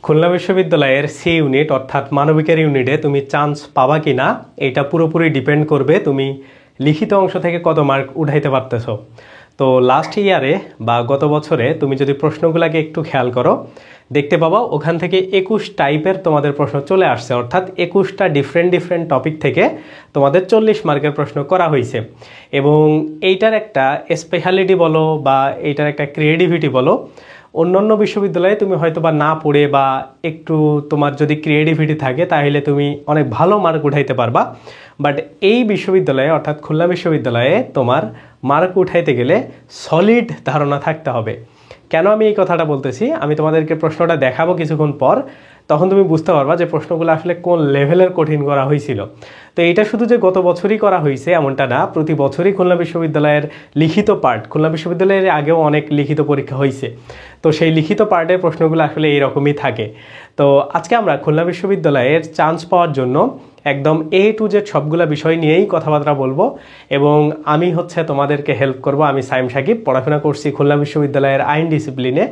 খুলনা বিশ্ববিদ্যালয়ের C unit অর্থাৎ মানবিকের ইউনিটে তুমি চান্স পাবা কি না এটা পুরোপুরি ডিপেন্ড করবে তুমি লিখিত অংশ থেকে কত মার্ক উঠাইতে পারতেছো। তো লাস্ট ইয়ারে বা গত বছরে তুমি যদি প্রশ্নগুলোকে একটু খেয়াল করো দেখতে পাবা ওখান থেকে 21 টাইপের তোমাদের প্রশ্ন চলে আসছে, অর্থাৎ 21টা ডিফারেন্ট টপিক থেকে তোমাদের 40 মার্কের প্রশ্ন করা হয়েছে। এবং এইটার একটা স্পেশালিটি বলো বা এইটার একটা ক্রিয়েটিভিটি বলো, অন্যান্য বিশ্ববিদ্যালয়ে তুমি হয়তো বা না পড়ে বা একটু তোমার যদি ক্রিয়েটিভিটি থাকে তাহলে তুমি অনেক ভালো মার্ক উঠাইতে পারবা। বাট এই বিশ্ববিদ্যালয়ে অর্থাৎ খুলনা বিশ্ববিদ্যালয়ে তোমার মার্ক উঠাইতে গেলে সলিড ধারণা থাকতে হবে। কেন আমি এই কথাটা বলতেছি, আমি তোমাদেরকে প্রশ্নটা দেখাবো কিছুক্ষণ পর, তখন তুমি বুঝতে পারবা যে প্রশ্নগুলো আসলে কোন লেভেলের কঠিন করা হয়েছিল। তো এটা শুধু যে গত বছরই করা হয়েছে এমনটা না, প্রতি বছরই খুলনা বিশ্ববিদ্যালয়ের লিখিত পার্ট, খুলনা বিশ্ববিদ্যালয়ের আগেও অনেক লিখিত পরীক্ষা হয়েছে, তো সেই লিখিত পার্টের প্রশ্নগুলো আসলে এইরকমই থাকে। তো আজকে আমরা খুলনা বিশ্ববিদ্যালয়ের চান্স পাওয়ার জন্য একদম A to Z সবগুলা বিষয় নিয়েই কথাবার্তা বলবো এবং আমি তোমাদেরকে হেল্প করব। আমি সাইম সাকিব, পড়াশোনা করছি খুলনা বিশ্ববিদ্যালয়ের আইন ডিসিপ্লিনে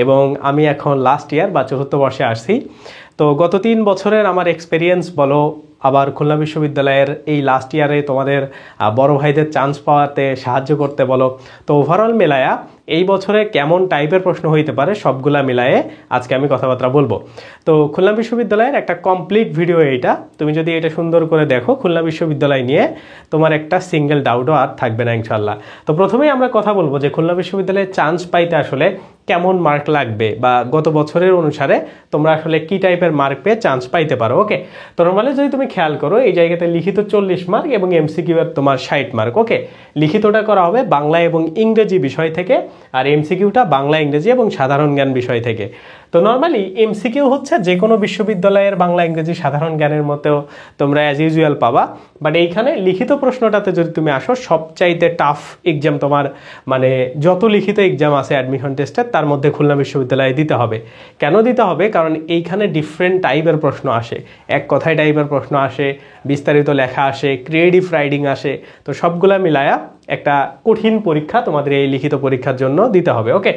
এবং আমি এখন লাস্ট ইয়ার বা ৪র্থ বর্ষে আসছি। তো গত ৩ বছরের আমার এক্সপেরিয়েন্স বলো, আবার খুলনা বিশ্ববিদ্যালয়ের এই লাস্ট ইয়ারে তোমাদের বড় ভাইদের চান্স পাওয়াতে সাহায্য করতে বলো, তো ওভারঅল মেলায়া এই বছরে কেমন টাইপের প্রশ্ন হইতে পারে সবগুলা মিলায়ে আজকে আমি কথাবার্তা বলবো। তো খুলনা বিশ্ববিদ্যালয়ের একটা কমপ্লিট ভিডিও এইটা, তুমি যদি এটা সুন্দর করে দেখো খুলনা বিশ্ববিদ্যালয় নিয়ে তোমার একটা সিঙ্গেল ডাউটও আর থাকবে না ইনশাল্লাহ। তো প্রথমেই আমরা কথা বলবো যে খুলনা বিশ্ববিদ্যালয়ে চান্স পাইতে আসলে কেমন মার্ক লাগবে বা গত বছরের অনুসারে তোমরা আসলে কি টাইপের মার্ক পেয়ে চান্স পাইতে পারো। ওকে, তো নর্মালি যদি তুমি খেয়াল করো এই জায়গাতে লিখিত 40 মার্ক এবং এমসিকিউ এর তোমার 60 মার্ক। ওকে, লিখিতটা করা হবে বাংলা এবং ইংরেজি বিষয় থেকে আর এমসিকিউটা বাংলা ইংরেজি এবং সাধারণ জ্ঞান বিষয় থেকে। তো নর্মালি এমসিকিউ হচ্ছে যে কোনো বিশ্ববিদ্যালয়ের বাংলা ইংরেজি সাধারণ জ্ঞানের মতো তোমরা অ্যাজ ইউজুয়াল পাবা, বাট এইখানে লিখিত প্রশ্নটাতে যদি তুমি আসো সবচাইতে টাফ এক্সাম তোমার, মানে যত লিখিত এক্সাম আছে অ্যাডমিশন টেস্টের তার মধ্যে খুলনা বিশ্ববিদ্যালয়ে দিতে হবে। কেন দিতে হবে? কারণ এইখানে ডিফারেন্ট টাইপের প্রশ্ন আসে, এক কথায় টাইপের প্রশ্ন আসে, বিস্তারিত লেখা আসে, ক্রিয়েটিভ রাইটিং আসে, তো সবগুলা মিলায়া একটা কঠিন পরীক্ষা তোমাদের এই লিখিত পরীক্ষার জন্য দিতে হবে। ওকে,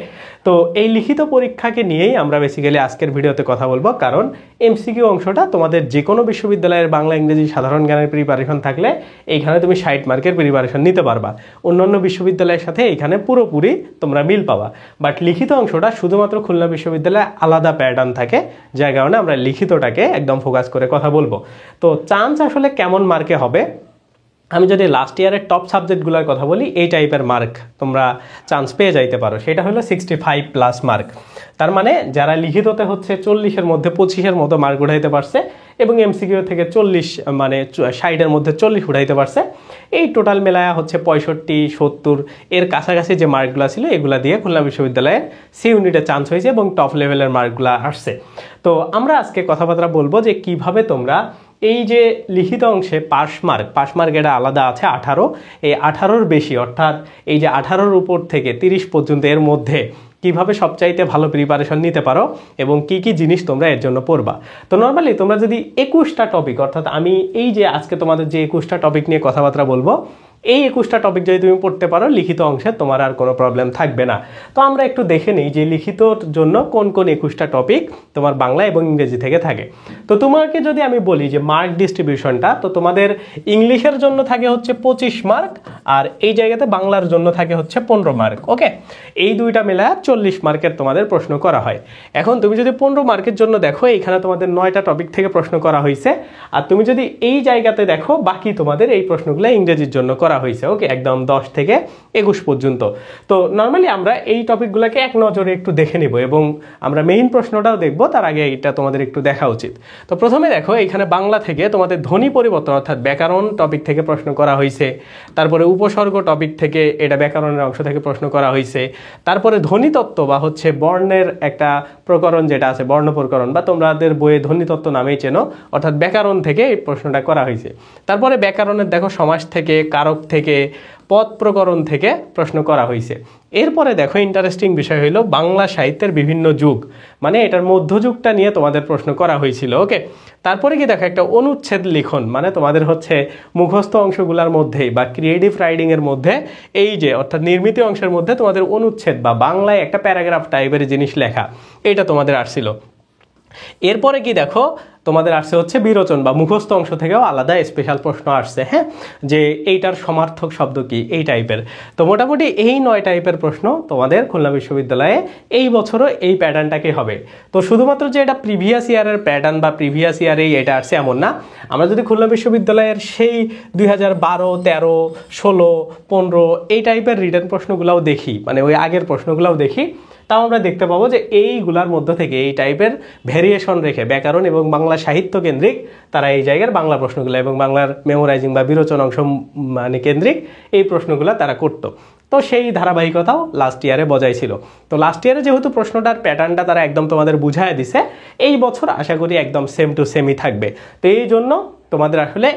তো এই লিখিত পরীক্ষাকে নিয়েই আমরা বেসিক্যালি আজকের ভিডিওতে কথা বলবো, কারণ এমসিকিউ অংশটা তোমাদের যে কোনো বিশ্ববিদ্যালয়ের বাংলা ইংরেজি সাধারণ জ্ঞানের প্রিপারেশন থাকলে এইখানে তুমি 60 মার্কের প্রিপারেশন নিতে পারবা। অন্যান্য বিশ্ববিদ্যালয়ের সাথে এইখানে পুরোপুরি তোমরা মিল পাবা, বাট লিখিত অংশটা শুধুমাত্র খুলনা বিশ্ববিদ্যালয়ে আলাদা প্যাটার্ন থাকে, যার কারণে আমরা লিখিতটাকে একদম ফোকাস করে কথা বলবো। তো চান্স আসলে কেমন মার্কে হবে, আমি যদি লাস্ট ইয়ারের টপ সাবজেক্টগুলোর কথা বলি, এই টাইপের মার্ক তোমরা চান্স পেয়ে যাইতে পারো, সেটা হলো 65+ মার্ক। তার মানে যারা লিখিততে 40-এর মধ্যে 25-এর মতো মার্ক উঠাইতে পারছে এবং এমসিকিউ থেকে 40 মানে 60-এর মধ্যে 40 উঠাইতে পারছে, এই টোটাল মেলায়া 65-70 এর কাছাকাছি যে মার্কগুলো ছিল এগুলা দিয়ে খুলনা বিশ্ববিদ্যালয়ের সি ইউনিটে চান্স হয়েছে এবং টপ লেভেলের মার্কগুলো আসছে। তো আমরা আজকে কথাবার্তা বলবো যে কিভাবে তোমরা এই যে লিখিত অংশে পাস মার্ক এটা আলাদা আছে 18, এই 18-র বেশি অর্থাৎ এই যে 18-র উপর থেকে 30 পর্যন্ত এর মধ্যে কিভাবে সবচাইতে ভালো প্রিপারেশন নিতে পারো এবং কি কি জিনিস তোমরা এর জন্য পড়বা। তো নর্মালি তোমরা যদি 21টা টপিক, অর্থাৎ আমি এই যে আজকে তোমাদের যে 21টা টপিক নিয়ে কথাবার্তা বলবো, এই 21টা টপিক যদি তুমি পড়তে পারো লিখিত অংশে তোমার আর কোনো প্রবলেম থাকবে না। তো আমরা একটু দেখে নিই যে লিখিতর জন্য কোন কোন 21টা টপিক তোমার বাংলা এবং ইংরেজি থেকে থাকে। তো তোমাকে যদি আমি বলি যে মার্ক ডিস্ট্রিবিউশনটা, তো তোমাদের ইংলিশের জন্য থাকে 25 মার্ক আর এই জায়গাতে বাংলার জন্য থাকে 15 মার্ক। ওকে, এই দুইটা মিলা 40 মার্কের তোমাদের প্রশ্ন করা হয়। এখন তুমি যদি 15 মার্কের জন্য দেখো এইখানে তোমাদের 9টা টপিক থেকে প্রশ্ন করা হয়েছে, আর তুমি যদি এই জায়গাতে দেখো বাকি তোমাদের এই প্রশ্নগুলো ইংরেজির জন্য করা হয়েছে। ওকে, একদম 10 থেকে 21 পর্যন্ত। তো নর্মালি আমরা এই টপিকগুলোকে এক নজরে একটু দেখে নিব এবং আমরা মেইন প্রশ্নটাও দেখব, তার আগে এটা তোমাদের একটু দেখা উচিত। তো প্রথমে দেখো এখানে বাংলা থেকে তোমাদের ধ্বনি পরিবর্তন অর্থাৎ ব্যাকরণ টপিক থেকে প্রশ্ন করা হয়েছে, তারপরে উপসর্গ টপিক থেকে এটা ব্যাকরণের অংশ থেকে প্রশ্ন করা হয়েছে, তারপরে ধ্বনিতত্ত্ব বা বর্ণের একটা প্রকরণ যেটা আছে বর্ণ প্রকরণ বা তোমাদের বইয়ে ধ্বনিতত্ত্ব নামেই চেনো, অর্থাৎ ব্যাকরণ থেকে এই প্রশ্নটা করা হয়েছে। তারপরে ব্যাকরণের দেখো সমাস থেকে, কারক থেকে, পদ প্রকরণ থেকে প্রশ্ন করা হয়েছে। এরপরে দেখো ইন্টারেস্টিং বিষয় হইলো বাংলা সাহিত্যের বিভিন্ন যুগ, মানে এটার মধ্যযুগটা নিয়ে তোমাদের প্রশ্ন করা হয়েছিল। ওকে, তারপরে কি দেখো একটা অনুচ্ছেদ লিখন, মানে তোমাদের মুখস্থ অংশগুলোর মধ্যেই বা ক্রিয়েটিভ রাইটিং এর মধ্যে এই যে অর্থাৎ নির্মিত অংশের মধ্যে তোমাদের অনুচ্ছেদ বা বাংলায় একটা প্যারাগ্রাফ টাইপের জিনিস লেখা, এটা তোমাদের আসছিল। এরপরে কি দেখো তোমাদের আসছে হচ্ছে বিরোচন বা মুখস্থ অংশ থেকেও আলাদা স্পেশাল প্রশ্ন আসছে, হ্যাঁ, যে এইটার সমার্থক শব্দ কি, এই টাইপের। তো মোটামুটি এই 9 টাইপের প্রশ্ন তোমাদের খুলনা বিশ্ববিদ্যালয়ে এই বছরও এই প্যাটার্নটাকে হবে। তো শুধুমাত্র যে এটা প্রিভিয়াস ইয়ারের প্যাটার্ন বা প্রিভিয়াস ইয়ারেই এটা আসছে এমন না। আমরা যদি খুলনা বিশ্ববিদ্যালয়ের সেই 2012, 13, 16, 15 এই টাইপের রিটেন প্রশ্নগুলোও দেখি, মানে ওই আগের প্রশ্নগুলোও দেখি, তাও আমরা দেখতে পাবো যে এইগুলার মধ্য থেকে এই টাইপের ভেরিয়েশন রেখে ব্যাকরণ এবং বাংলা সাহিত্য কেন্দ্রিক তারা এই জায়গার বাংলা প্রশ্নগুলো এবং বাংলার মেমোরাইজিং বা বিরোচন অংশ মানে কেন্দ্রিক এই প্রশ্নগুলো তারা করতো। তো সেই ধারাবাহিকতাও লাস্ট ইয়ারে বজায় ছিল। তো লাস্ট ইয়ারে যেহেতু প্রশ্নটার প্যাটার্নটা তারা একদম তোমাদের বুঝায় দিছে, এই বছর আশা করি একদম সেম টু সেমই থাকবে। তো এই জন্য তোমাদের আসলে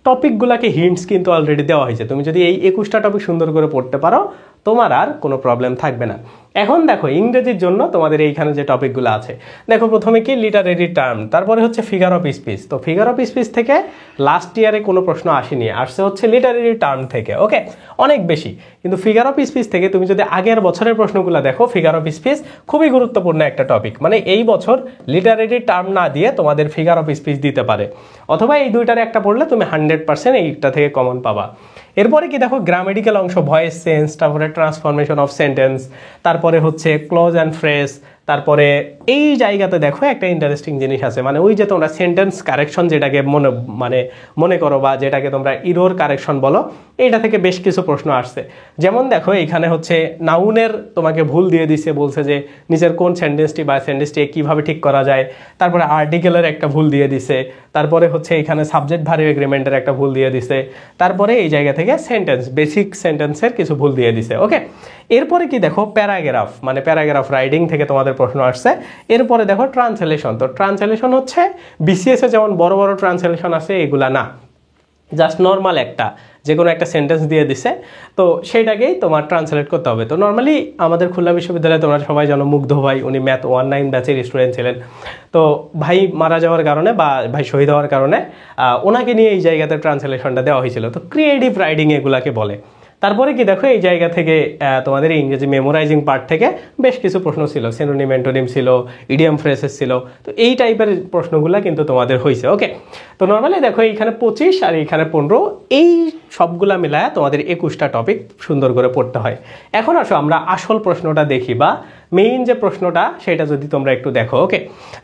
টপিকগুলোকে হিন্টস কিন্তু অলরেডি দেওয়া হয়েছে। তুমি যদি এই 21টা টপিক সুন্দর করে পড়তে পারো তোমার আর কোনো প্রবলেম থাকবে না। এখন দেখো ইংরেজির জন্য তোমাদের এইখানে যে টপিকগুলো আছে, দেখো প্রথমে কি লিটারেরি টার্ম, তারপরে হচ্ছে ফিগার অফ স্পিচ। তো ফিগার অফ স্পিচ থেকে লাস্ট ইয়ারে কোনো প্রশ্ন আসেনি, আসছে হচ্ছে লিটারেরি টার্ম থেকে, ওকে, অনেক বেশি। কিন্তু ফিগার অফ স্পিচ থেকে তুমি যদি আগের বছরের প্রশ্নগুলো দেখো, ফিগার অফ স্পিচ খুবই গুরুত্বপূর্ণ একটা টপিক। মানে এই বছর লিটারেরি টার্ম না দিয়ে তোমাদের ফিগার অফ স্পিচ দিতে পারে, অথবা এই দুইটার একটা পড়লে তুমি 100% এইটা থেকে কমন পাবা। এরপরে কি দেখো গ্রামেটিক্যাল অংশ, ভয়েস চেঞ্জ, তারপরে ট্রান্সফরমেশন অফ সেন্টেন্স, তারপরে হচ্ছে ক্লজ অ্যান্ড ফ্রেজ। তারপরে এই জায়গাতে দেখো একটা ইন্টারেস্টিং জিনিস আছে, মানে ওই যে তোমরা সেন্টেন্স কারেকশন যেটাকে মনে করো বা যেটাকে তোমরা ইরোর কারেকশন বলো, এইটা থেকে বেশ কিছু প্রশ্ন আসছে। যেমন দেখো এইখানে হচ্ছে নাউনের তোমাকে ভুল দিয়ে দিছে, বলছে যে নিচের কোন সেন্টেন্সটি বা সেন্টেন্সটি কিভাবে ঠিক করা যায়। তারপরে আর্টিকেলের একটা ভুল দিয়ে দিছে, তারপরে হচ্ছে এখানে সাবজেক্ট ভার্ব এগ্রিমেন্টের একটা ভুল দিয়ে দিছে, তারপরে এই জায়গা থেকে সেন্টেন্স, বেসিক সেন্টেন্সের কিছু ভুল দিয়ে দিছে, ওকে। এরপরে কি দেখো প্যারাগ্রাফ, মানে প্যারাগ্রাফ রাইটিং থেকে তোমাদের প্রশ্ন আসছে। এরপরে দেখো ট্রান্সলেশন। তো ট্রান্সলেশন হচ্ছে বিসিএস এ যেমন বড় বড় ট্রান্সলেশন আছে, এগুলা না, জাস্ট নর্মাল একটা যে কোনো একটা সেন্টেন্স দিয়ে দিছে, তো সেইটাকেই তোমার ট্রান্সলেট করতে হবে। তো নর্মালি আমাদের খুলনা বিশ্ববিদ্যালয়ে তোমরা সবাই জানো মুগ্ধ ভাই, উনি ম্যাথ 19 ব্যাচের স্টুডেন্ট ছিলেন। তো ভাই মারা যাওয়ার কারণে বা ভাই শহীদ হওয়ার কারণে ওনাকে নিয়ে এই জায়গাতে ট্রান্সলেশনটা দেওয়া হয়েছিল। তো ক্রিয়েটিভ রাইটিং এগুলাকে বলে। তারপরে কি দেখো এই জায়গা থেকে তোমাদের ইংরেজি মেমোরাইজিং পার্ট থেকে বেশ কিছু প্রশ্ন ছিল, সিনোনিম অ্যান্টোনিম ছিল, ইডিয়াম ফ্রেজেস ছিল। তো এই টাইপের প্রশ্নগুলো কিন্তু তোমাদের হয়েছে, ওকে। তো নর্মালি দেখো এইখানে 25 আর এইখানে 15, এই সবগুলা মিলায় তোমাদের 21টা টপিক সুন্দর করে পড়তে হয়। এখন আসো আমরা আসল প্রশ্নটা দেখি, বা মেইন যে প্রশ্নটা সেটা যদি তোমরা একটু দেখো, ওকে।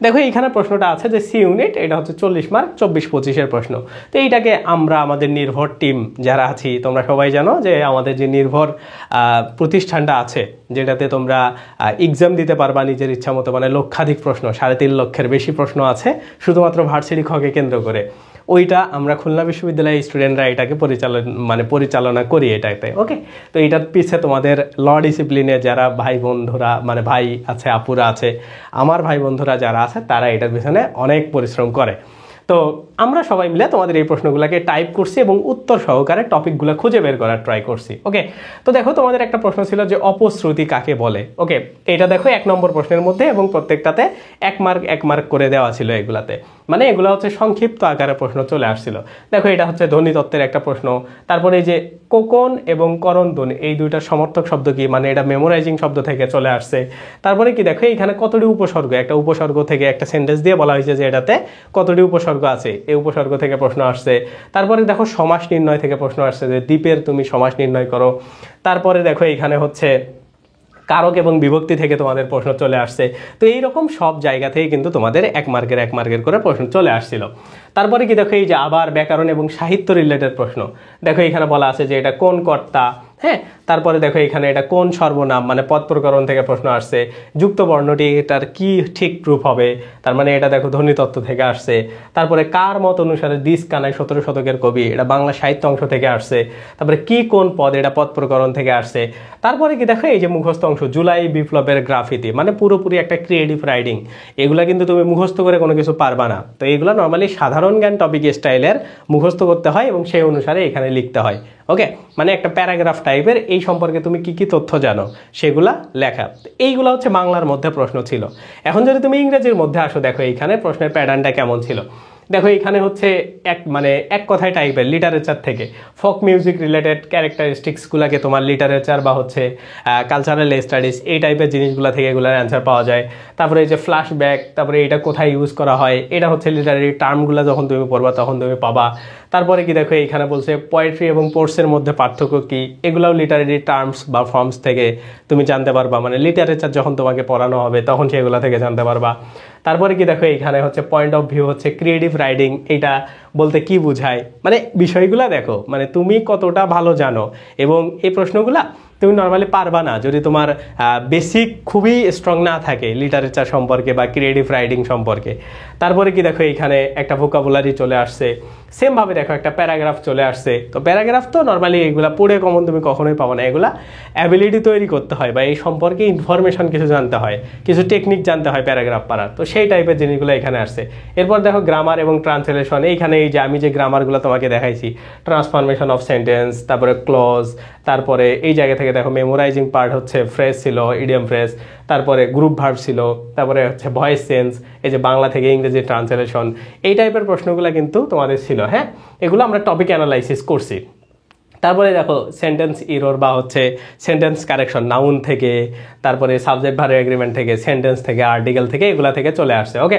দেখো এইখানে প্রশ্নটা আছে যে সি ইউনিট, এটা হচ্ছে 40 মার্ক 24-25 প্রশ্ন। তো এইটাকে আমরা আমাদের নির্ভর টিম যারা আছি, তোমরা সবাই জানো যে আমাদের যে নির্ভর প্রতিষ্ঠানটা আছে, যেটাতে তোমরা এক্সাম দিতে পারবা নিজের ইচ্ছা মতো, মানে লক্ষাধিক প্রশ্ন, 3.5 লক্ষের বেশি প্রশ্ন আছে শুধুমাত্র ভার্সিটি খকে কেন্দ্র করে, ওইটা আমরা খুলনা বিশ্ববিদ্যালয়ের স্টুডেন্টরা এটাকে পরিচালনা করি এটাতে, ওকে। তো এটার পিছে তোমাদের ল ডিসিপ্লিনে যারা ভাই বন্ধুরা, মানে ভাই আছে, আপুরা আছে, আমার ভাই বন্ধুরা যারা আছে, তারা এটার পিছনে অনেক পরিশ্রম করে। তো আমরা সবাই মিলে তোমাদের এই প্রশ্নগুলোকে টাইপ করছি এবং উত্তর সহকারে টপিকগুলো খুঁজে বের করার ট্রাই করছি, ওকে। তো দেখো তোমাদের একটা প্রশ্ন ছিল যে অপশ্রুতি কাকে বলে, ওকে। এটা দেখো 1 নম্বর প্রশ্নের মধ্যে, এবং প্রত্যেকটাতে 1 মার্ক করে দেওয়া ছিল এগুলাতে, মানে এগুলো হচ্ছে সংক্ষিপ্ত আকারে প্রশ্ন চলে আসছিল। দেখো এটা হচ্ছে ধ্বনিতত্ত্বের একটা প্রশ্ন। তারপরে এই যে কোকন এবং করণ ধ্বনি, এই দুইটার সমর্থক শব্দ কি, মানে এটা মেমোরাইজিং শব্দ থেকে চলে আসছে। তারপরে কি দেখো এখানে কতটি উপসর্গ, একটা উপসর্গ থেকে একটা সেন্টেন্স দিয়ে বলা হয়েছে যে এটাতে কতটি উপসর্গ আছে, এই উপসর্গ থেকে প্রশ্ন আসছে। তারপরে দেখো সমাস নির্ণয় থেকে প্রশ্ন আসছে, যে দ্বীপের তুমি সমাস নির্ণয় করো। তারপরে দেখো এখানে হচ্ছে কারক এবং বিভক্তি থেকে তোমাদের প্রশ্ন চলে আসছে। তো এইরকম সব জায়গা থেকে কিন্তু তোমাদের 1 মার্কের করে প্রশ্ন চলে আসছিল। তারপরে কি দেখো এই যে আবার ব্যাকরণ এবং সাহিত্য রিলেটেড প্রশ্ন, দেখো এখানে বলা আছে যে এটা কোন কর্তা, হ্যাঁ। তারপরে দেখো এখানে এটা কোন সর্বনাম, মানে পদ প্রকরণ থেকে প্রশ্ন আসছে। যুক্ত বর্ণটি এটার কি ঠিক প্রুফ হবে, তার মানে এটা দেখো ধ্বনিতত্ত্ব থেকে আসছে। তারপরে কার মত অনুসারে দিস কানাই 17 শতকের কবি, এটা বাংলা সাহিত্য অংশ থেকে আসছে। তারপরে কি কোন পদ, এটা পদ প্রকরণ থেকে আসছে। তারপরে কি দেখো এই যে মুখস্থ অংশ, জুলাই বিপ্লবের গ্রাফিতি, মানে পুরোপুরি একটা ক্রিয়েটিভ রাইটিং। এগুলা কিন্তু তুমি মুখস্থ করে কোনো কিছু পারবা না। তো এগুলো নর্মালি সাধারণ জ্ঞান টপিক স্টাইলের মুখস্থ করতে হয় এবং সেই অনুসারে এখানে লিখতে হয়, ওকে। মানে একটা প্যারাগ্রাফ টাইপের এই সম্পর্কে তুমি কি কি তথ্য জানো সেগুলা লেখা। এইগুলা হচ্ছে বাংলার মধ্যে প্রশ্ন ছিল। এখন যদি তুমি ইংরেজির মধ্যে আসো, দেখো এইখানে প্রশ্নের প্যাটার্নটা কেমন ছিল। দেখো এখানে হচ্ছে এক কথায় টাইপের লিটারেচার থেকে ফোক মিউজিক রিলেটেড ক্যারেক্টারিস্টিক্সগুলোকে তোমার লিটারেচার বা হচ্ছে কালচারাল স্টাডিজ এই টাইপের জিনিসগুলো থেকে এগুলোর অ্যান্সার পাওয়া যায়। তারপরে এই যে ফ্ল্যাশব্যাক, তারপরে এটা কোথায় ইউজ করা হয়, এটা হচ্ছে লিটারারি টার্মগুলো যখন তুমি পড়বা তখন তুমি পাবা। তারপরে কি দেখো এইখানে বলছে পোয়েট্রি এবং পোর্টসের মধ্যে পার্থক্য কি, এগুলাও লিটারারি টার্মস বা ফর্মস থেকে তুমি জানতে পারবা, মানে লিটারেচার যখন তোমাকে পড়ানো হবে তখন সেগুলো থেকে জানতে পারবা। তারপরে কি দেখো এইখানে হচ্ছে পয়েন্ট অফ ভিউ হচ্ছে ক্রিয়েটিভ রাইটিং, এটা বলতে কি বোঝায়, মানে বিষয়গুলো দেখো মানে তুমি কতটা ভালো জানো। এবং এই প্রশ্নগুলা তুমি নর্মালি পারবা না যদি তোমার বেসিক খুবই স্ট্রং না থাকে লিটারেচার সম্পর্কে বা ক্রিয়েটিভ রাইটিং সম্পর্কে। তারপরে কি দেখো এইখানে একটা ভোকাবুলারি চলে আসছে, সেমভাবে দেখো একটা প্যারাগ্রাফ চলে আসছে। তো প্যারাগ্রাফ তো নর্মালি এগুলা পড়ে কমন তুমি কখনোই পাবো না, এগুলা অ্যাবিলিটি তৈরি করতে হয় বা এই সম্পর্কে ইনফরমেশন কিছু জানতে হয়, কিছু টেকনিক জানতে হয় প্যারাগ্রাফ পড়ার, তো সেই টাইপের জিনিসগুলো এখানে আসছে। এরপর দেখো গ্রামার এবং ট্রান্সলেশন, এইখানে এই যে আমি যে গ্রামারগুলো তোমাকে দেখাইছি, ট্রান্সফরমেশন অফ সেন্টেন্স, তারপরে ক্লজ, তারপরে এই জায়গা থেকে দেখো মেমোরাইজিং পার্ট হচ্ছে ফ্রেজ ছিল, ইডিয়াম ফ্রেজ, তারপরে গ্রুপ ভার্ব ছিল, তারপরে হচ্ছে ভয়েস চেঞ্জ, এই যে বাংলা থেকে ইংরেজি ট্রান্সলেশন, এই টাইপের প্রশ্নগুলো কিন্তু তোমাদের ছিল। হ্যাঁ, এগুলো আমরা টপিক অ্যানালাইসিস করছি। তারপরে দেখো সেন্টেন্স ইরর বা হচ্ছে সেন্টেন্স কারেকশন নাউন থেকে, তারপরে সাবজেক্ট ভার্ব এগ্রিমেন্ট থেকে, সেন্টেন্স থেকে, আর্টিকেল থেকে, এগুলা থেকে চলে আসছে। ওকে,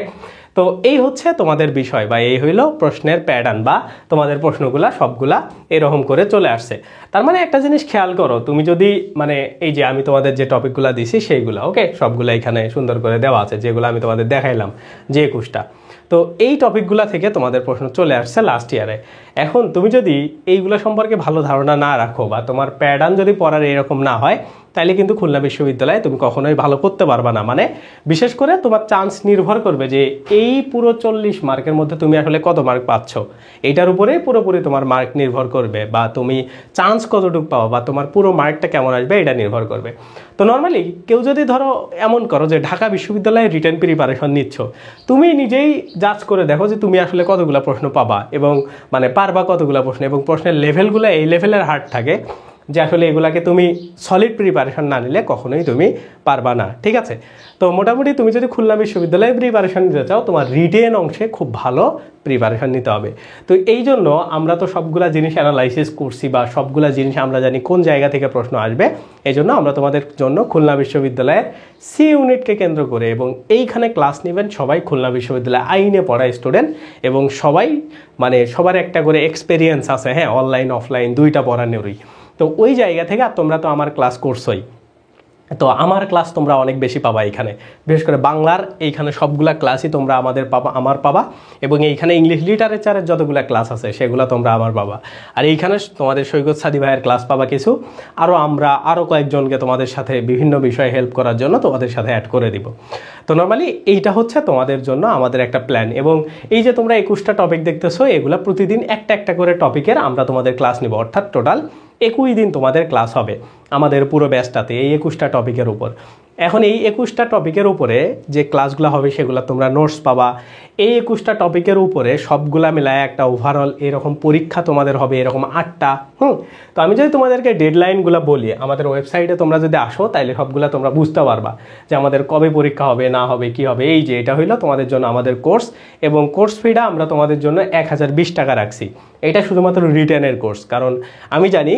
তো এই হচ্ছে তোমাদের বিষয় বা এই হইলো প্রশ্নের প্যাটার্ন বা তোমাদের প্রশ্নগুলা সবগুলা এরকম করে চলে আসছে। তার মানে একটা জিনিস খেয়াল করো, তুমি যদি মানে এই যে আমি তোমাদের যে টপিকগুলো দিছি সেইগুলা, ওকে, সবগুলো এখানে সুন্দর করে দেওয়া আছে, যেগুলো আমি তোমাদের দেখাইলাম যে 21টা। তো এই টপিকগুলো থেকে তোমাদের প্রশ্ন চলে আসছে লাস্ট ইয়ারে। এখন তুমি যদি এইগুলো সম্পর্কে ভালো ধারণা না রাখো বা তোমার প্যাটার্ন যদি পড়ার এরকম না হয়, তাইলে কিন্তু খুলনা বিশ্ববিদ্যালয়ে তুমি কখনোই ভালো করতে পারবা না। মানে বিশেষ করে তোমার চান্স নির্ভর করবে যে এই পুরো 40 মার্কের মধ্যে তুমি আসলে কত মার্ক পাচ্ছ, এইটার উপরে পুরোপুরি তোমার মার্ক নির্ভর করবে, বা তুমি চান্স কতটুকু পাও বা তোমার পুরো মার্কটা কেমন আসবে এটা নির্ভর করবে। তো নর্মালি কেউ যদি ধরো এমন করো যে ঢাকা বিশ্ববিদ্যালয়ে রিটেন প্রিপারেশন নিচ্ছ, তুমি নিজেই জাজ করে দেখো যে তুমি আসলে কতগুলো প্রশ্ন পাবা এবং মানে পারবা কতগুলো প্রশ্ন, এবং প্রশ্নের লেভেলগুলো এই লেভেলের হার্ড থাকে যে আসলে এগুলাকে তুমি সলিড প্রিপারেশন না নিলে কখনোই তুমি পারবা না। ঠিক আছে, তো মোটামুটি তুমি যদি খুলনা বিশ্ববিদ্যালয়ে প্রিপারেশন নিতে চাও, তোমার রিটেন অংশে খুব ভালো প্রিপারেশন নিতে হবে। তো এই জন্য আমরা তো সবগুলা জিনিস অ্যানালাইসিস করছি বা সবগুলা জিনিস আমরা জানি কোন জায়গা থেকে প্রশ্ন আসবে। এই জন্য আমরা তোমাদের জন্য খুলনা বিশ্ববিদ্যালয়ের সি ইউনিটকে কেন্দ্র করে এবং এইখানে ক্লাস নেবেন সবাই খুলনা বিশ্ববিদ্যালয়ে আইনে পড়া স্টুডেন্ট, এবং সবাই মানে সবার একটা করে এক্সপেরিয়েন্স আছে, হ্যাঁ, অনলাইন অফলাইন দুইটা পড়ানোরই। তো ওই জায়গা থেকে আর তোমরা তো আমার ক্লাস করছোই, তো আমার ক্লাস তোমরা অনেক বেশি পাবা এখানে, বিশেষ করে বাংলার এইখানে সবগুলা ক্লাসই তোমরা আমার পাবা, এবং এইখানে ইংলিশ লিটারেচারের যতগুলো ক্লাস আছে সেগুলো তোমরা আমার পাবা। আর এইখানে তোমাদের সৈকত সাদি ভাইয়ের ক্লাস পাবা কিছু, আরও কয়েকজনকে তোমাদের সাথে বিভিন্ন বিষয়ে হেল্প করার জন্য তোমাদের সাথে অ্যাড করে দিব। তো নর্মালি এইটা হচ্ছে তোমাদের জন্য আমাদের একটা প্ল্যান, এবং এই যে তোমরা 21টা টপিক দেখতেছো, এগুলো প্রতিদিন একটা একটা করে টপিকের আমরা তোমাদের ক্লাস নিব, অর্থাৎ টোটাল 21 দিন তোমাদের ক্লাস হবে আমাদের পুরো ব্যাচটাতে এই 21টা টপিকের উপর। এখন এই 21টা টপিকের উপরে যে ক্লাসগুলো হবে সেগুলো তোমরা নোটস পাবা। এই 21টা টপিকের উপরে সবগুলা মিলায় একটা ওভারঅল এরকম পরীক্ষা তোমাদের হবে এরকম 8টা। তো আমি যদি তোমাদেরকে ডেডলাইনগুলো বলি, আমাদের ওয়েবসাইটে তোমরা যদি আসো তাইলে সবগুলা তোমরা বুঝতে পারবা যে আমাদের কবে পরীক্ষা হবে না হবে কি হবে। এই যে এটা হইলো তোমাদের জন্য আমাদের কোর্স, এবং কোর্স ফিটা আমরা তোমাদের জন্য 1020 টাকা রাখছি। এটা শুধুমাত্র রিটেনের কোর্স, কারণ আমি জানি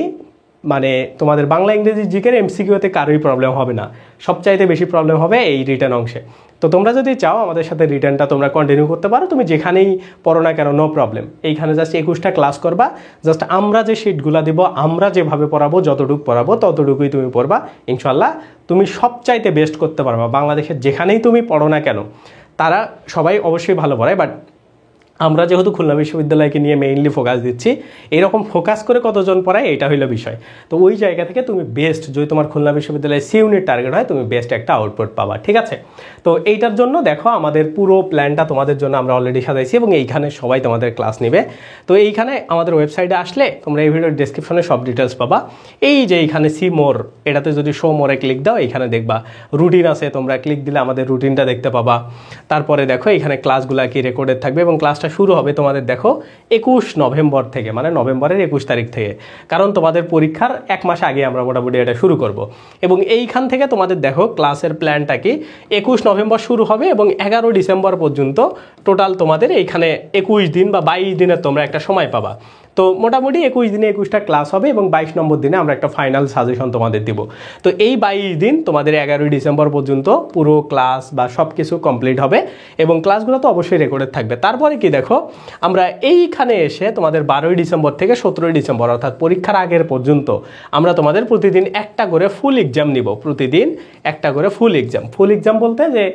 মানে তোমাদের বাংলা ইংরেজি জিকের এমসিকিউতে কারোই প্রবলেম হবে না, সবচাইতে বেশি প্রবলেম হবে এই রিটার্ন অংশে। তো তোমরা যদি চাও আমাদের সাথে রিটার্নটা তোমরা কন্টিনিউ করতে পারো, তুমি যেখানেই পড়ো না কেন, নো প্রবলেম। এইখানে জাস্ট 21টা ক্লাস করবা, জাস্ট আমরা যে শিটগুলো দিব, আমরা যেভাবে পড়াবো, যতটুকু পড়াবো ততটুকুই তুমি পড়বা, ইনশাল্লাহ তুমি সবচাইতে বেস্ট করতে পারবা। বাংলাদেশের যেখানেই তুমি পড়ো না কেন, তারা সবাই অবশ্যই ভালো পড়ায়, বাট আমরা যেহেতু খুলনা বিশ্ববিদ্যালয়কে নিয়ে মেইনলি ফোকাস দিচ্ছি, এরকম ফোকাস করে কতজন পড়ায় এটা হইলো বিষয়। তো ওই জায়গা থেকে তুমি বেস্ট, যদি তোমার খুলনা বিশ্ববিদ্যালয়ে সি ইউনিট টার্গেট হয়, তুমি বেস্ট একটা আউটপুট পাবা। ঠিক আছে, তো এইটার জন্য দেখো আমাদের পুরো প্ল্যানটা তোমাদের জন্য আমরা অলরেডি সাজাইছি, এবং এইখানে সবাই তোমাদের ক্লাস নেবে। তো এইখানে আমাদের ওয়েবসাইটে আসলে তোমরা এই ভিডিওর ডেসক্রিপশনে সব ডিটেলস পাবা। এই যে এইখানে সি মোর, এটাতে যদি শো মোরে ক্লিক দাও, এইখানে দেখবা রুটিন আছে, তোমরা ক্লিক দিলে আমাদের রুটিনটা দেখতে পাবা। তারপরে দেখো এখানে ক্লাসগুলো কি রেকর্ডেড থাকবে, এবং ক্লাসটা ক্লাসটা শুরু হবে তোমাদের দেখো 21 নভেম্বর থেকে, মানে নভেম্বরের 21 তারিখ থেকে, কারণ তোমাদের পরীক্ষার 1 মাস আগে আমরা মোটামুটি এটা শুরু করব। এবং এইখান থেকে তোমাদের দেখো ক্লাসের প্ল্যানটা কি, 21 নভেম্বর শুরু হবে এবং 11 ডিসেম্বর পর্যন্ত টোটাল তোমাদের এইখানে 21 দিন বা 22 দিনের তোমরা একটা সময় পাবা। তো মোটামুটি 21 দিনে 21টা ক্লাস হবে এবং 22 নম্বর দিনে আমরা একটা ফাইনাল সাজেশন তোমাদের দিব। তো এই 22 দিন তোমাদের 11 ডিসেম্বর পর্যন্ত পুরো ক্লাস বা সব কিছু কমপ্লিট হবে এবং ক্লাসগুলো তো অবশ্যই রেকর্ডেড থাকবে। তারপরে কি দেখো, আমরা এইখানে এসে তোমাদের 12 ডিসেম্বর থেকে 17 ডিসেম্বর অর্থাৎ পরীক্ষার আগের পর্যন্ত আমরা তোমাদের প্রতিদিন একটা করে ফুল এক্সাম নিব, প্রতিদিন একটা করে ফুল এক্সাম বলতে যে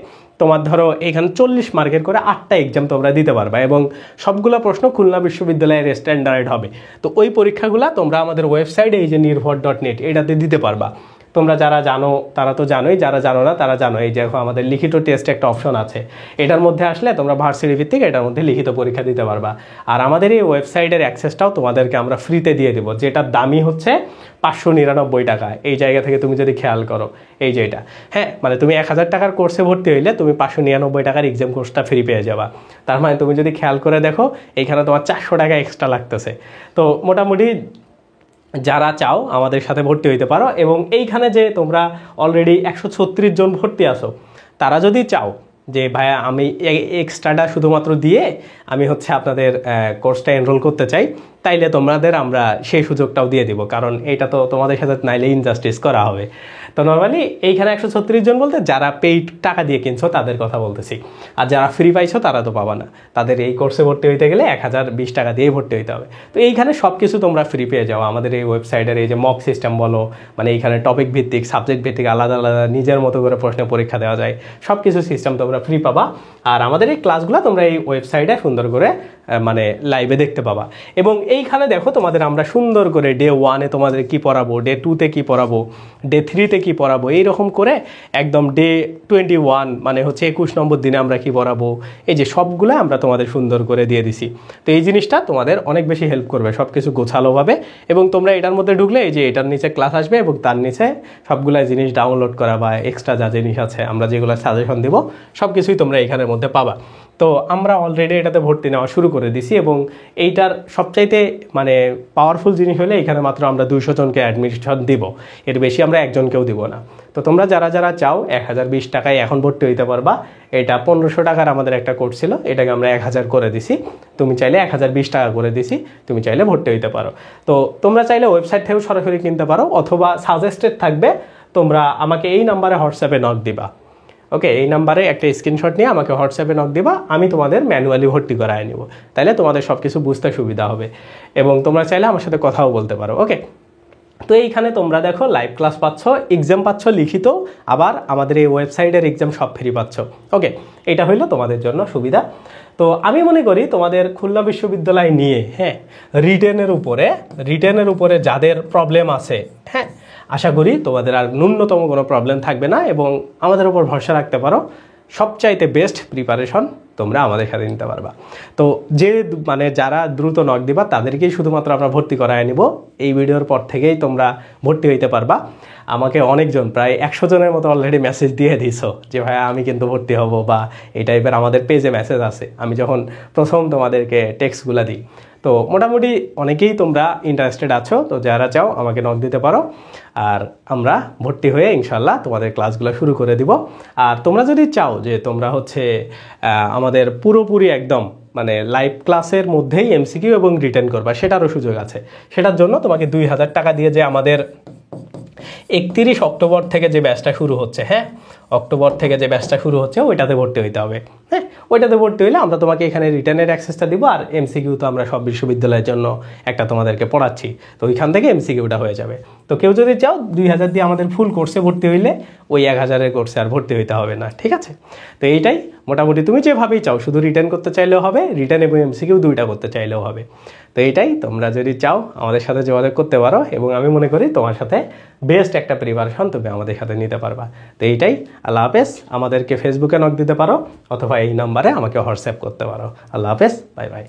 তোমার ধরো এখানে 40 মার্কের করে 8টা এক্সাম তোমরা দিতে পারবা এবং সবগুলো প্রশ্ন খুলনা বিশ্ববিদ্যালয়ের স্ট্যান্ডার্ড হবে। তো ওই পরীক্ষাগুলো তোমরা আমাদের ওয়েবসাইটে এই যে নির্ভর.net এটাতে দিতে পারবা। তোমরা যারা জানো তারা তো জানোই, যারা জানো না তারা জানো, এই যে আমাদের লিখিত টেস্ট একটা অপশন আছে, এটার মধ্যে আসলে তোমরা ভার্সিটি ভিত্তিক এটার মধ্যে লিখিত পরীক্ষা দিতে পারবা। আর আমাদের এই ওয়েবসাইটের অ্যাক্সেসটাও তোমাদেরকে আমরা ফ্রিতে দিয়ে দেবো, যেটার দামই হচ্ছে 599 টাকা। এই জায়গা থেকে তুমি যদি খেয়াল করো, এই যে এটা, হ্যাঁ, মানে তুমি 1000 টাকার কোর্সে ভর্তি হইলে তুমি 599 টাকার এক্সাম কোর্সটা ফ্রি পেয়ে যাবা। তার মানে তুমি যদি খেয়াল করে দেখো এইখানে তোমার 400 টাকা এক্সট্রা লাগতেছে। তো মোটামুটি যারা চাও আমাদের সাথে ভর্তি হইতে পারো এবং এইখানে যে তোমরা অলরেডি 136 জন ভর্তি আছো, তারা যদি চাও যে ভাইয়া আমি এক্সট্রাটা শুধুমাত্র দিয়ে আমি হচ্ছে আপনাদের কোর্সটা এনরোল করতে চাই, তাইলে তোমাদের আমরা সেই সুযোগটাও দিয়ে দিব, কারণ এটা তো তোমাদের সাথে নাইলে ইনজাস্টিস করা হবে। তো নর্মালি এইখানে 136 জন বলতে যারা পেইড টাকা দিয়ে কিনছো তাদের কথা বলতেছি, আর যারা ফ্রি পাইছো তারা তো পাবা না, তাদের এই কোর্সে ভর্তি হইতে গেলে 1020 টাকা দিয়েই ভর্তি হইতে হবে। তো এইখানে সব কিছু তোমরা ফ্রি পেয়ে যাও আমাদের এই ওয়েবসাইটের এই যে মক সিস্টেম বলো, মানে এইখানে টপিক ভিত্তিক সাবজেক্ট ভিত্তিক আলাদা আলাদা নিজের মতো করে প্রশ্নে পরীক্ষা দেওয়া যায়, সব কিছু সিস্টেম তোমরা ফ্রি পাবা। আর আমাদের এই ক্লাসগুলো তোমরা এই ওয়েবসাইটে সুন্দর করে মানে লাইভে দেখতে পাবা। এবং এইখানে দেখো তোমাদের আমরা সুন্দর করে ডে 1-এ তোমাদের কি পড়াবো, ডে 2-তে কি পড়াবো, ডে 3-তে কি পড়াবো, এইরকম করে একদম ডে 21 মানে হচ্ছে 21 নম্বর দিনে আমরা কি পড়াবো, এই যে সবগুলো আমরা তোমাদের সুন্দর করে দিয়ে দিছি। তো এই জিনিসটা তোমাদের অনেক বেশি হেল্প করবে সব কিছু গোছালোভাবে। এবং তোমরা এটার মধ্যে ঢুকলে এই যে এটার নিচে ক্লাস আসবে এবং তার নিচে সবগুলো জিনিস ডাউনলোড করা বা এক্সট্রা যা জিনিস আছে আমরা যেগুলো সাজেশন দেবো সব কিছুই তোমরা এখানের মধ্যে পাবা। তো আমরা অলরেডি এটাতে ভর্তি নেওয়া শুরু করে দিছি এবং এইটার সবচাইতে মানে পাওয়ারফুল জিনিস হলে এখানে মাত্র আমরা 200 জনকে অ্যাডমিশন দিব, এর বেশি আমরা একজনকেও দিব না। তো তোমরা যারা যারা চাও 1020 টাকায় এখন ভর্তি হইতে পারবা। এটা 1500 টাকার আমাদের একটা কোর্স ছিল, এটাকে আমরা 1000 করে দিছি, তুমি চাইলে 1020 টাকা করে দিছি, তুমি চাইলে ভর্তি হইতে পারো। তো তোমরা চাইলে ওয়েবসাইট থেকেও সরাসরি কিনতে পারো, অথবা সাজেস্টেড থাকবে তোমরা আমাকে এই নাম্বারে হোয়াটসঅ্যাপে নক দিবা। ওকে, এই নাম্বারে একটা স্ক্রিনশট নিয়ে আমাকে হোয়াটসঅ্যাপে নক দিবা, আমি তোমাদের ম্যানুয়ালি ভর্তি করায় নিব, তাইলে তোমাদের সব কিছু বুঝতে সুবিধা হবে এবং তোমরা চাইলে আমার সাথে কথাও বলতে পারো। ওকে, তো এইখানে তোমরা দেখো লাইভ ক্লাস পাচ্ছ, এক্সাম পাচ্ছ লিখিত, আবার আমাদের এই ওয়েবসাইটের এক্সাম সব ফ্রি পাচ্ছ। ওকে, এটা হইলো তোমাদের জন্য সুবিধা। তো আমি মনে করি তোমাদের খুলনা বিশ্ববিদ্যালয় নিয়ে রিটেনের উপরে যাদের প্রবলেম আছে, হ্যাঁ, আশা করি তোমাদের আর ন্যূনতম কোনো প্রবলেম থাকবে না এবং আমাদের উপর ভরসা রাখতে পারো, সবচাইতে বেস্ট প্রিপারেশন তোমরা আমাদের সাথে নিতে পারবা। তো যে মানে যারা দ্রুত নক দিবা তাদেরকেই শুধুমাত্র আমরা ভর্তি করায় নিব। এই ভিডিওর পর থেকেই তোমরা ভর্তি হইতে পারবা। আমাকে অনেকজন প্রায় 100 জনের মতো অলরেডি মেসেজ দিয়ে দিছো যে ভাইয়া আমি কিন্তু ভর্তি হব, বা এই টাইপের আমাদের পেজে মেসেজ আছে আমি যখন প্রথম তোমাদেরকে টেক্সটগুলো দিই। তো মোটামুটি অনেকেই তোমরা ইন্টারেস্টেড আছো, তো যারা চাও আমাকে নক দিতে পারো, আর আমরা ভর্তি হয়ে ইনশাল্লাহ তোমাদের ক্লাসগুলো শুরু করে দিব। আর তোমরা যদি চাও যে তোমরা হচ্ছে আমাদের পুরোপুরি একদম মানে লাইভ ক্লাসের মধ্যেই এমসিকিউ এবং রিটেন করবা, সেটারও সুযোগ আছে। সেটার জন্য তোমাকে 2000 টাকা দিয়ে যে আমাদের 31 অক্টোবর থেকে যে ব্যাচটা শুরু হচ্ছে, হ্যাঁ, অক্টোবর থেকে যে ব্যাচটা শুরু হচ্ছে ওইটাতে ভর্তি হইতে হবে। হ্যাঁ, ওইটাতে ভর্তি হইলে আমরা তোমাকে এখানে রিটার্নের অ্যাক্সেসটা দিব, আর এমসিকিউ তো আমরা সব বিশ্ববিদ্যালয়ের জন্য একটা তোমাদেরকে পড়াচ্ছি, তো ওইখান থেকে এমসিকিউটা হয়ে যাবে। তো কেউ যদি চাও 2000 দিয়ে আমাদের ফুল কোর্সে ভর্তি হইলে ওই 1000-এর কোর্সে আর ভর্তি হইতে হবে না, ঠিক আছে? তো এইটাই মোটামুটি তুমি যেভাবেই চাও, শুধু রিটার্ন করতে চাইলেও হবে, রিটার্ন এবং এমসিকিউ দুইটা করতে চাইলেও হবে। তো এইটাই, তোমরা যদি চাও আমাদের সাথে যোগাযোগ করতে পারো এবং আমি মনে করি তোমার সাথে বেস্ট একটা প্রিপারেশন তুমি আমাদের সাথে নিতে পারবা। তো এইটাই, আল্লাহ হাফেজ। আমাদেরকে ফেসবুকে নক দিতে পারো অথবা এই নাম্বারে আমাকে হোয়াটসঅ্যাপ করতে পারো। আল্লাহ হাফেজ, বাই বাই।